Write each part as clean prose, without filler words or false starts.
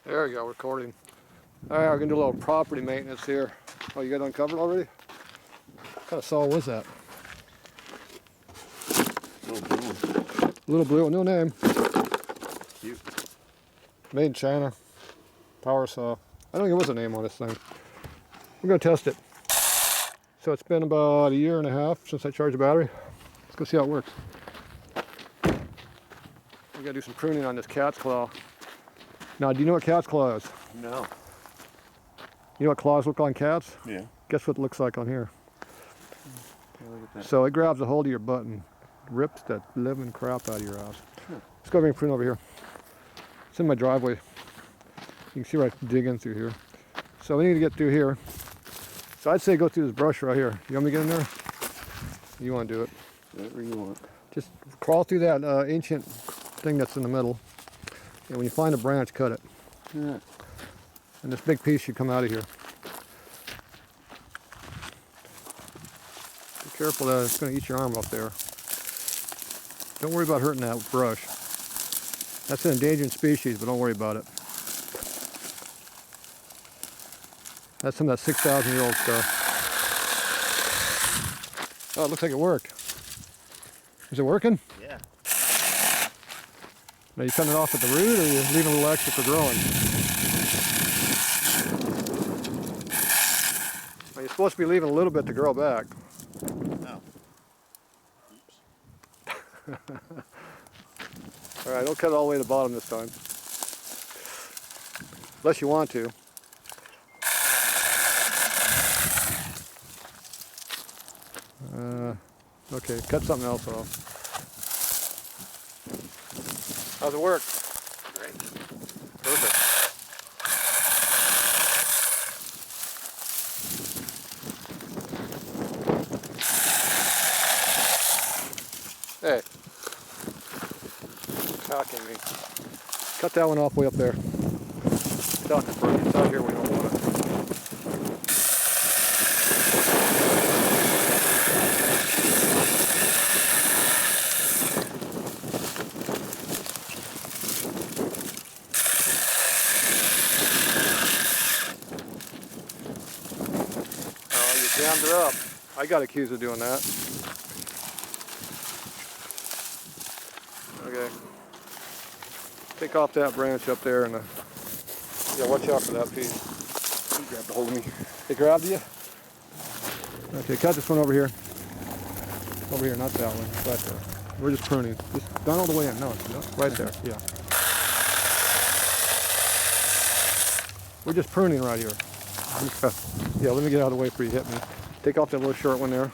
There we go, recording. All right, we're gonna do a little property maintenance here. Oh, you got it uncovered already? What kind of saw was that? Little blue, no name. Cute. Made in China. Power saw. I don't think there was a name on this thing. We're gonna test it. So it's been about a year and a half since I charged the battery. Let's go see how it works. We gotta do some pruning on this cat's claw. Now, do you know what cat's claw is? No. You know what claws look like on cats? Yeah. Guess what it looks like on here? Yeah, look at that. So it grabs a hold of your butt and rips that living crap out of your ass. Let's go over and prune over here. It's in my driveway. You can see where I dig in through here. So we need to get through here. So I'd say go through this brush right here. You want me to get in there? You want to do it? Whatever you want. Just crawl through that ancient thing that's in the middle. And when you find a branch, cut it. Yeah. And this big piece should come out of here. Be careful that it's going to eat your arm up there. Don't worry about hurting that brush. That's an endangered species, but don't worry about it. That's some of that 6,000-year-old stuff. Oh, it looks like it worked. Is it working? Yeah. Are you cutting it off at the root, or are you leaving a little extra for growing? Well, you're supposed to be leaving a little bit to grow back. Oh. Oops. All right, don't cut it all the way to the bottom this time. Unless you want to. Okay, cut something else off. How's it work? Great. Perfect. Hey. Attacking me. Cut that one off way up there. It's out in the front. It's out here, we don't want it. Jammed it up. I got accused of doing that. Okay. Take off that branch up there and yeah, watch out for that piece. You grabbed a hold of me. They grabbed you? Okay, cut this one over here. Over here, not that one. Right there. We're just pruning. Just not all the way in. No, right there. Yeah. We're just pruning right here. Yeah, let me get out of the way before you hit me. Take off that little short one there.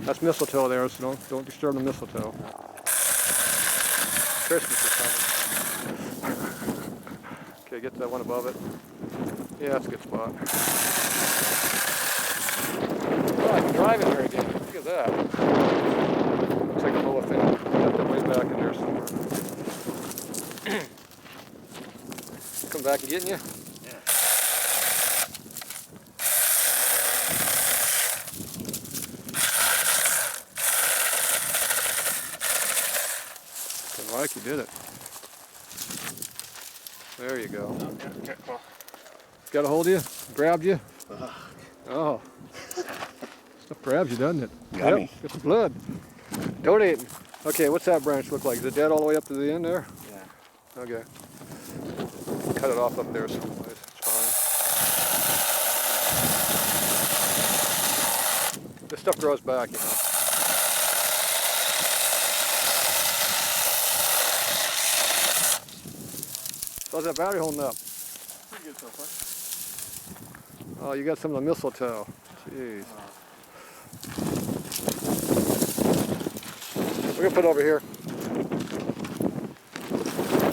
That's mistletoe there, so don't disturb the mistletoe. Christmas is coming. Okay, get to that one above it. Yeah, that's a good spot. Oh, I can drive in here again. Look at that. Looks like a little thing. Got that way back in there somewhere. Come back and getting you? Like you did it. There you go. Got a hold of you? Grabbed you? Oh. Stuff grabs you, doesn't it? Got me. Get the blood. Donating. Okay, what's that branch look like? Is it dead all the way up to the end there? Yeah. Okay. Cut it off up there someplace. It's fine. This stuff grows back, you know. How's that battery holding up? Pretty good so far. Oh, you got some of the mistletoe. Jeez. We're gonna put it over here.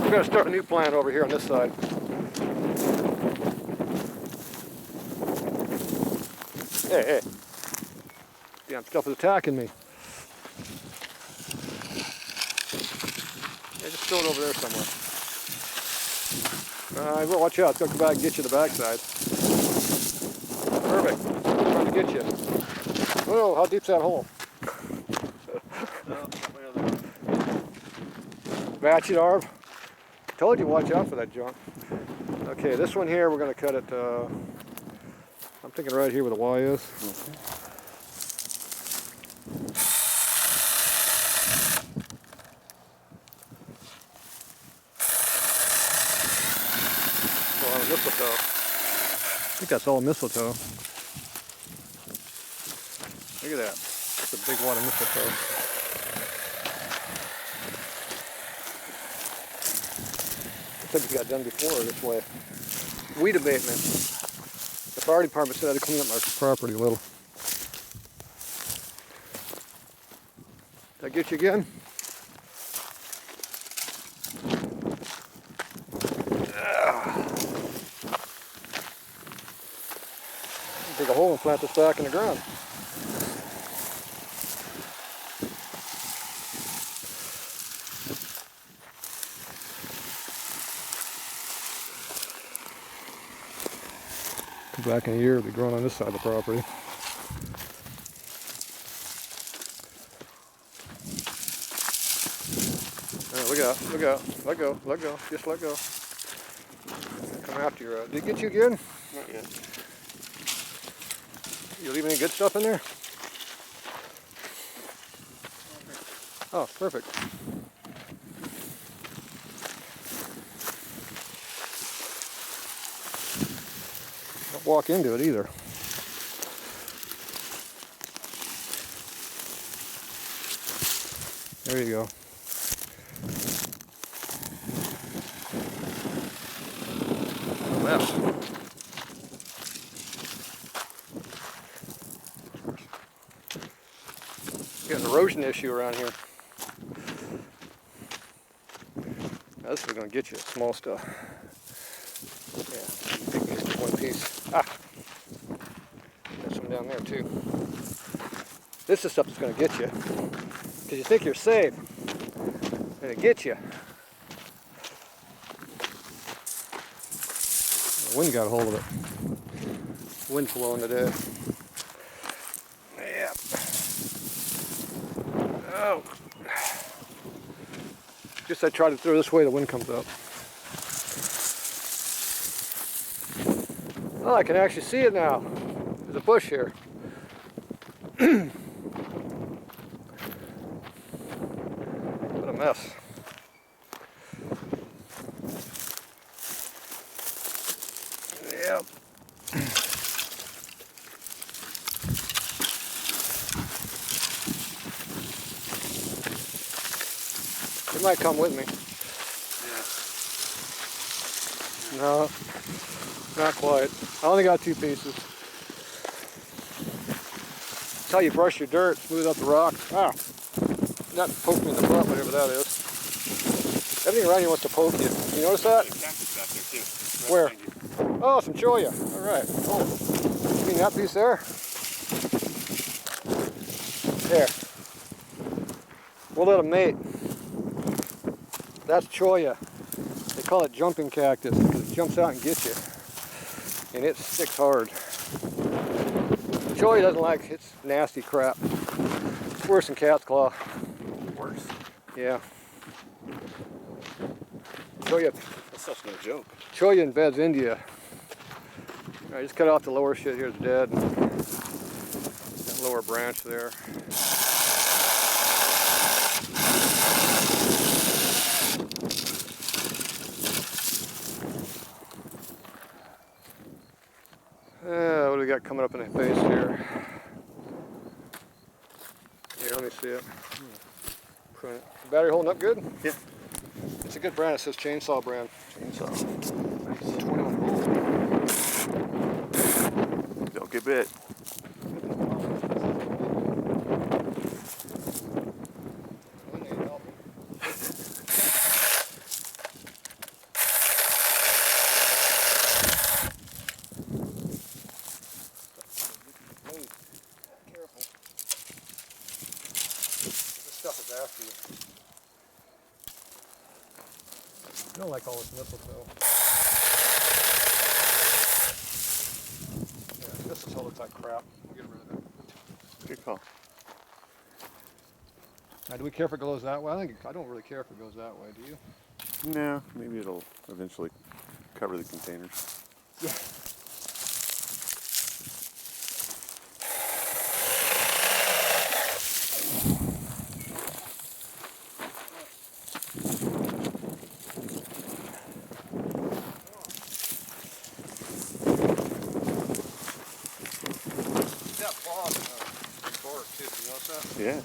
We're gonna start a new plant over here on this side. Hey, hey. Damn stuff is attacking me. Yeah, just throw it over there somewhere. Well, watch out, it's going to come back and get you the backside. Perfect. I'm trying to get you. Whoa, how deep's that hole? Match it, Arv. told you, watch out for that junk. Okay, this one here, we're going to cut it, I'm thinking right here where the Y is. Oh, mistletoe. I think that's all mistletoe. Look at that. That's a big wad of mistletoe. Looks like it got done before this way. Weed abatement. The fire department said I had to clean up my property a little. Did I get you again? Dig a hole and plant this back in the ground. Back in a year, it'll be growing on this side of the property. Right, look out, look out, let go, just let go. Come after you. Did it get you again? Not yet. You leave any good stuff in there? Oh, perfect. Don't walk into it either. There you go. A mess. Got an erosion issue around here. Now this is going to get you small stuff. Yeah, big piece, one piece. Ah, got some down there too. This is the stuff that's going to get you, because you think you're safe, and it gets you. The wind got a hold of it. Wind blowing today. Yeah. Oh. Just I try to throw this way, the wind comes up. Oh, I can actually see it now. There's a bush here. What a mess. Yep. You might come with me. Yeah. No, not quite. I only got 2 pieces. That's how you brush your dirt, smooth out the rock. Ah, not poke me in the butt, whatever that is. Everything around here wants to poke you. You notice that? There's a cactus back there too. Where? Right behind you. Oh, some Choya. All right. Oh, you mean that piece there? There. We'll let them mate. That's Choya. They call it jumping cactus because it jumps out and gets you. And it sticks hard. Choya doesn't like it's nasty crap. It's worse than cat's claw. Worse? Yeah. Choya. That's such no joke. Choya embeds India. I just cut off the lower shit here, it's dead. That lower branch there. What do we got coming up in the face here? Here, let me see it. Prune it. The battery holding up good? Yeah. It's a good brand. It says chainsaw brand. Chainsaw. Nice. 21 gold. Don't get bit. After you. I don't like all this mistletoe. Yeah, mistletoe looks like crap. We'll get rid of it. Good call. Now, do we care if it goes that way? I don't really care if it goes that way, do you? No, maybe it'll eventually cover the containers. Yeah. That claws in the bark too, you notice that? Yeah.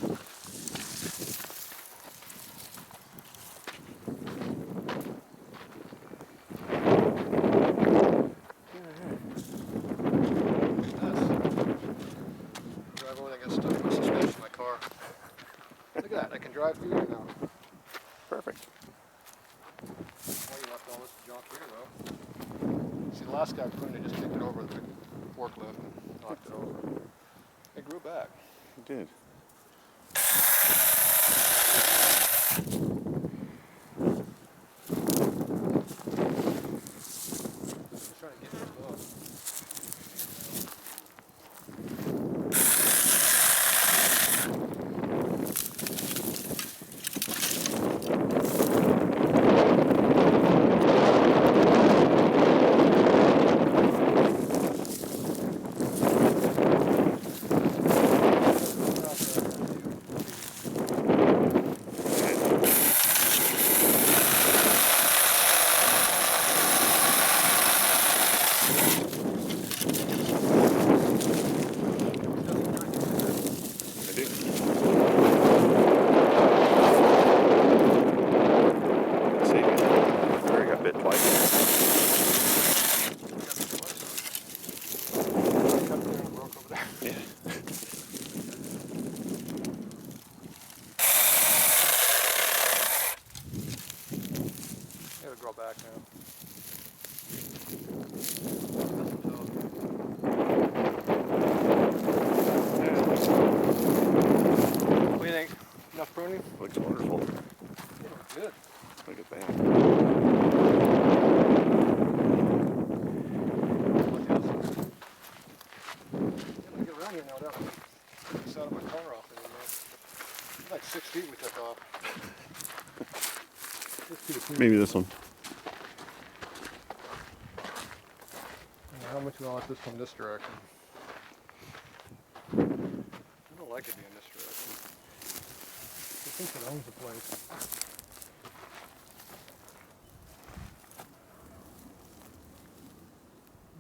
Drive over there, get stuck in my suspension in my car. Look at that, I can drive through here now. Perfect. Well, you left all this junk here though. See, the last guy pruned it, just kicked it over with a forklift and knocked it over. It grew back. It did. Just trying to get this dog. It'll grow back now. What do you think? Enough pruning? Looks wonderful. It looks good. Look at that. If I get around here now, that one takes out of my car off anymore. It's like 6 feet we took off. Maybe this one. How much we want this from this direction? I don't like it being this direction. It thinks it owns the place.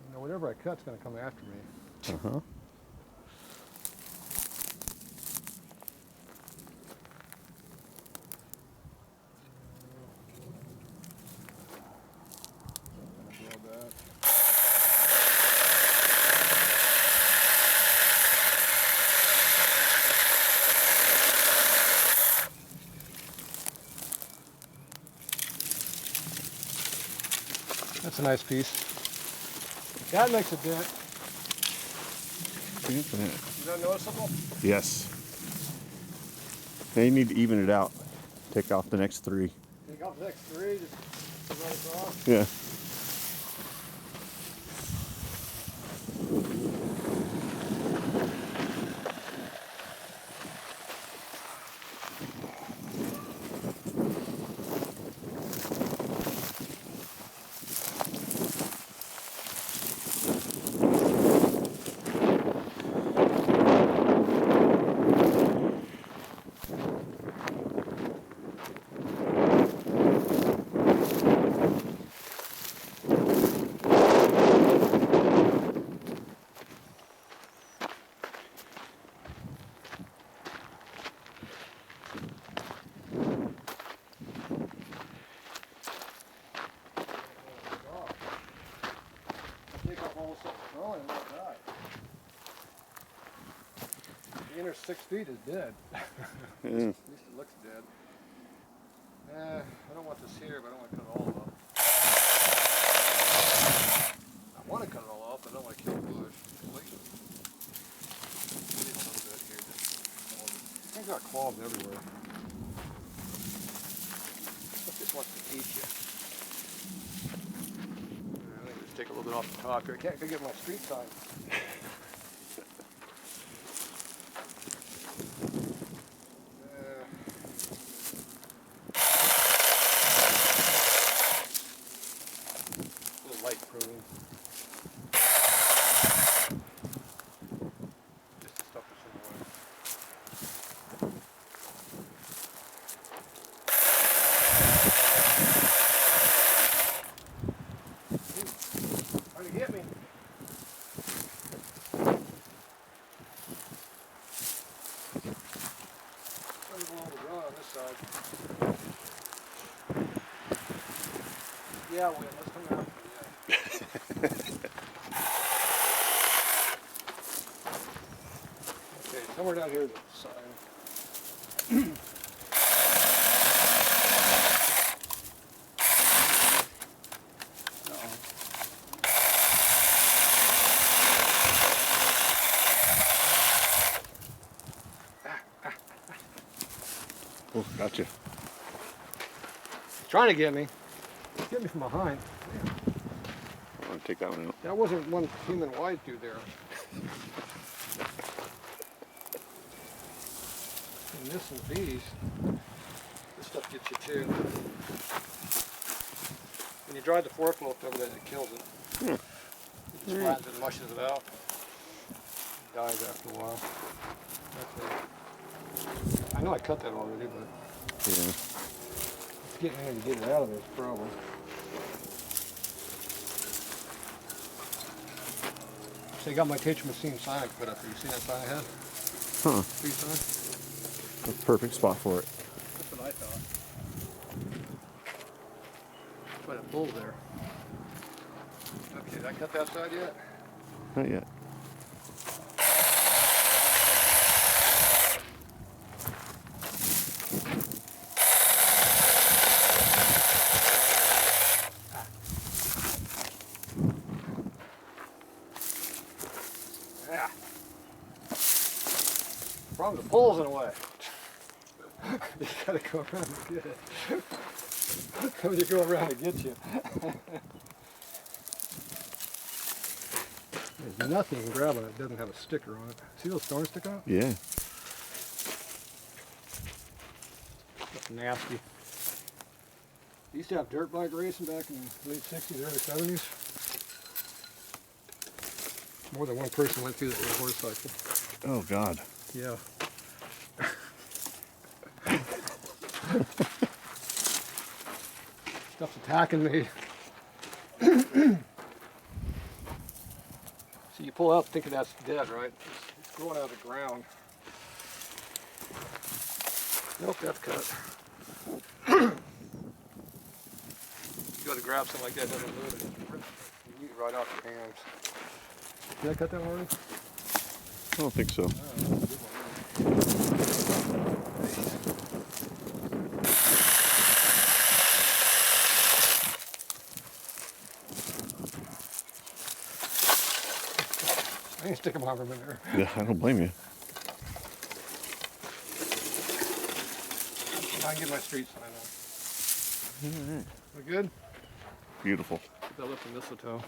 You know, whatever I cut's gonna come after me. Uh-huh. That's a nice piece. That makes a dent. Is that noticeable? Yes. Now you need to even it out. Take off the next 3. Take off the next 3, just run across. Yeah. The inner 6 feet is dead. Yeah. At least it looks dead. I don't want this here, but I don't want to cut it all off. I want to cut it all off, but I don't want to kill the bush completely. Maybe a little bit here. Things got claws everywhere. It just wants to eat you. I think just take a little bit off the top here. I can't get my street sign. light pruning. Just the stuff that's in the way. Trying to get me. Trying to go all the run on this side. Yeah, Will, let's come out. Okay, somewhere down here is the sign. Oh, gotcha. Trying to get me. Get me from behind. I'm gonna take that one out. That wasn't one human wide through there. And this and these, this stuff gets you too. When you drive the forklift over that, it kills it. It just flattens it and mushes it out. It dies after a while. I know I cut that already, but Yeah. it's getting in to get it out of there is the problem. So you got my tetromycin sign I put up there. You see that sign I had? Huh. Tree sign? That's a perfect spot for it. That's what I thought. But it pulls there. Okay, did I cut that side yet? Not yet. Yeah. Problem, the pole's in the way. You gotta go around and get it. When you go around to get you. There's nothing you can grab on it that doesn't have a sticker on it. See those thorns stick out? Yeah. That's nasty. They used to have dirt bike racing back in the late 60s, early 70s. More than one person went through that with a horse cycle. Oh God. Yeah. Stuff's attacking me. So you pull out thinking that's dead, right? It's growing out of the ground. Nope, that's cut. You go to grab something like that, it doesn't move it. You eat it right off your hands. Did I cut that one already? I don't think so. Oh, that's a good one. I can stick them on from in there. Yeah, I don't blame you. I can get my street sign on. All right. We good? Beautiful. That left the mistletoe.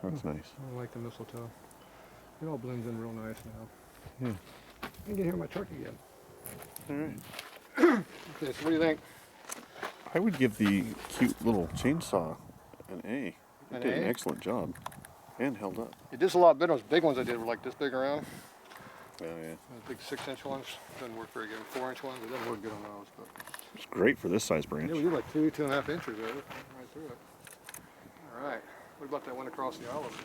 That's nice. I like the mistletoe. It all blends in real nice now. Yeah. I can get here in my truck again. All right. Okay, so what do you think? I would give the cute little chainsaw an A. An It did an A? excellent job. And held up. It did a lot better. Those big ones I did were like this big around. Oh yeah. Those big 6-inch ones doesn't work very good. 4-inch ones, it doesn't work good on those. But It's great for this size branch. yeah, we did like 2.5 inches of it right through it. All right. What about that one across the olive?